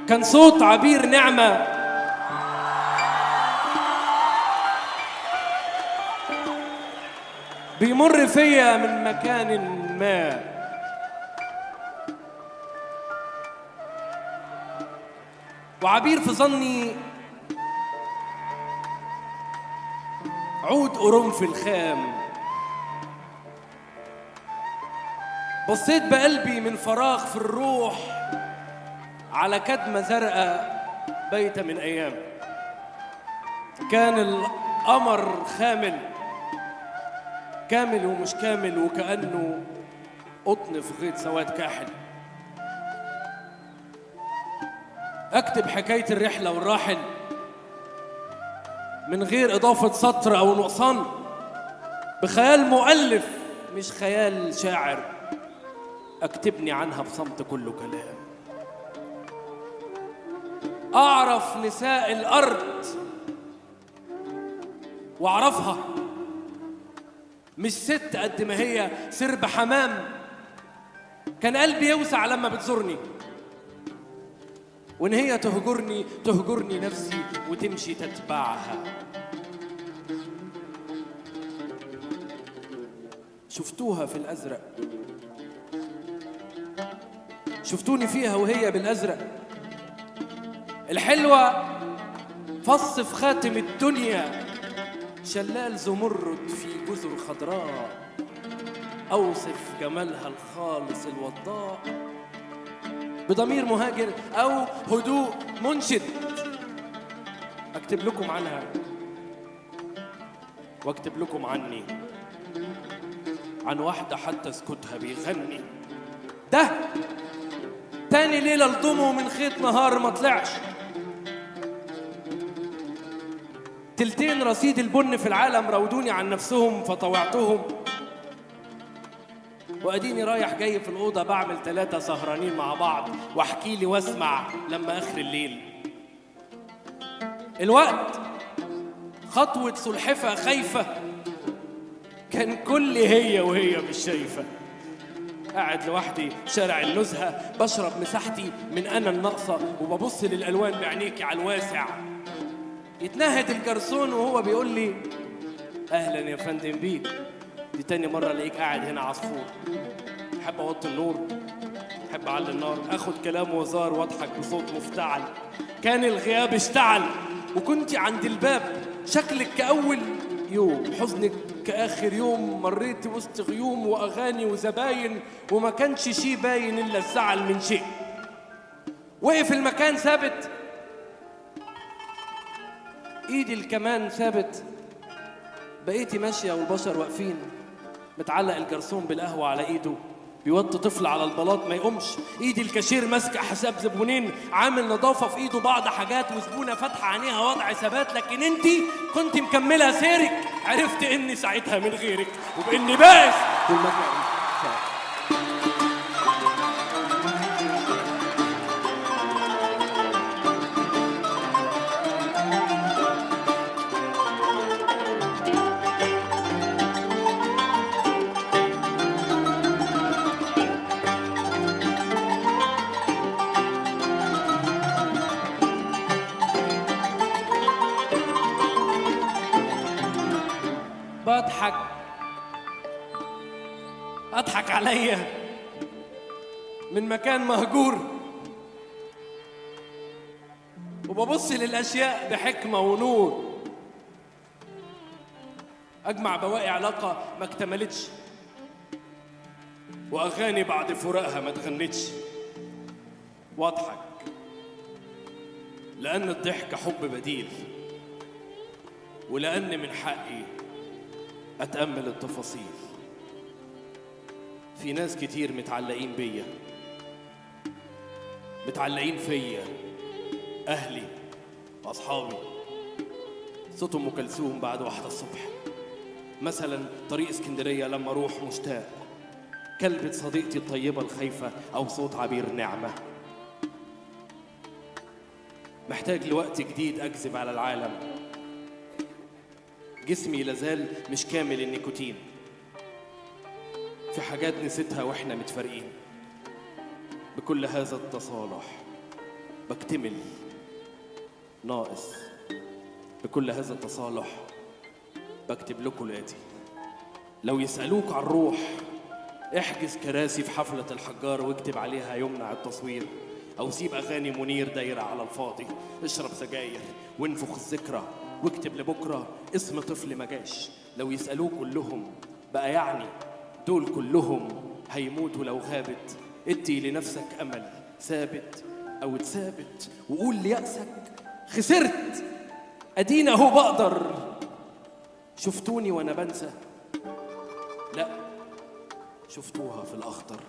كان صوت عبير نعمة بيمر فيا من مكان ما، وعبير في ظني عود قرنفل خام. بصيت بقلبي من فراغ في الروح على كدمة زرقاء بايتة من أيام. كان القمر كامل ومش كامل، وكأنه قطن في غيط سواد كاحل. أكتب حكاية الرحلة والراحل من غير إضافة سطر أو نقصان، بخيال مؤلف مش خيال شاعر، أكتبني عنها بصمت كله كلام. أعرف نساء الأرض وأعرفها مش ست قد ما هي سرب حمام. كان قلبي يوسع لما بتزورني، وإن هي تهجرني نفسي وتمشي تتبعها. شفتوها في الأزرق، شفتوني فيها وهي بالأزرق. الحلوة فص في خاتم الدنيا، شلال زمرد في جزر خضراء. أوصف جمالها الخالص الوضاء بضمير مهاجر أو هدوء منشد. أكتب لكم عنها وأكتب لكم عني، عن واحدة حتى سكوتها بيغني. ده تاني ليلة لضمه من خيط نهار ما طلعش. تلتين رصيد البن في العالم راودوني عن نفسهم فطوعتهم، وأديني رايح جاي في الأوضة بعمل 3 سهرانين مع بعض، واحكي لي واسمع لما آخر الليل. الوقت خطوة سلحفة خايفة، كان كل هي وهي مش شايفة. قاعد لوحدي شارع النزهة، بشرب مساحتي من أنا الناقصة، وببص للألوان بعينيكي على الواسع. يتنهد الجرسون وهو بيقول لي أهلا يا فندم بيك، دي تاني مرة الاقيك قاعد هنا عصفور. أحب أوطي النور، أحب أعلي النار، أخد كلام وزار وأضحك بصوت مفتعل. كان الغياب اشتعل وكنتي عند الباب، شكلك كأول يوم، حزنك كآخر يوم. مريت وسط غيوم وأغاني وزباين، وما كانش شي باين إلا الزعل من شيء. وقف المكان ثابت، إيدي الكمان ثابت. بقيتي ماشية والبشر واقفين، متعلق الجرسون بالقهوة على إيده، بيوطي طفل على البلاط ما يقومش. إيدي الكاشير ماسكة حساب زبونين، عامل نظافة في إيده بعض حاجات، وزبونة فاتحة عينيها وضع ثبات. لكن أنتي كنت مكملة سيرك. عرفت إني ساعتها من غيرك، وبإني بائس والمكان. أضحك عليا من مكان مهجور، وببص للأشياء بحكمة ونور. أجمع بواقي علاقة ما اكتملتش، وأغاني بعد فراقها ما اتغنتش، وأضحك لأن الضحك حب بديل، ولأن من حقي أتأمل التفاصيل. في ناس كتير متعلقين بيا، متعلقين فيا، أهلي وأصحابي. صوت أم كلثوم بعد 1 الصبح مثلا، طريق اسكندرية لما أروح مشتاق، كلبة صديقتي الطيبة الخايفة، أو صوت عبير نعمة. محتاج لوقت جديد أكذب على العالم. جسمي لازال مش كامل النيكوتين، في حاجات نسيتها واحنا متفارقين. بكل هذا التصالح بكتمل ناقص. بكل هذا التصالح بكتب لكم الآتي: لو يسألوك عن الروح احجز كراسي في حفلة الحجار واكتب عليها يمنع التصوير، أو سيب أغاني منير دايرة على الفاضي، اشرب سجاير وانفخ الذكرى واكتب لبكرة اسم طفل ما جاش. لو يسألوك كلهم بقى يعني دول كلهم هيموتوا لو غابت، ادي لنفسك أمل ثابت أو اتثابت وقول ليأسك خسرت، أدينا أهو بقدر. شفتوني وأنا بنسى؟ لا، شفتوها في الأخضر.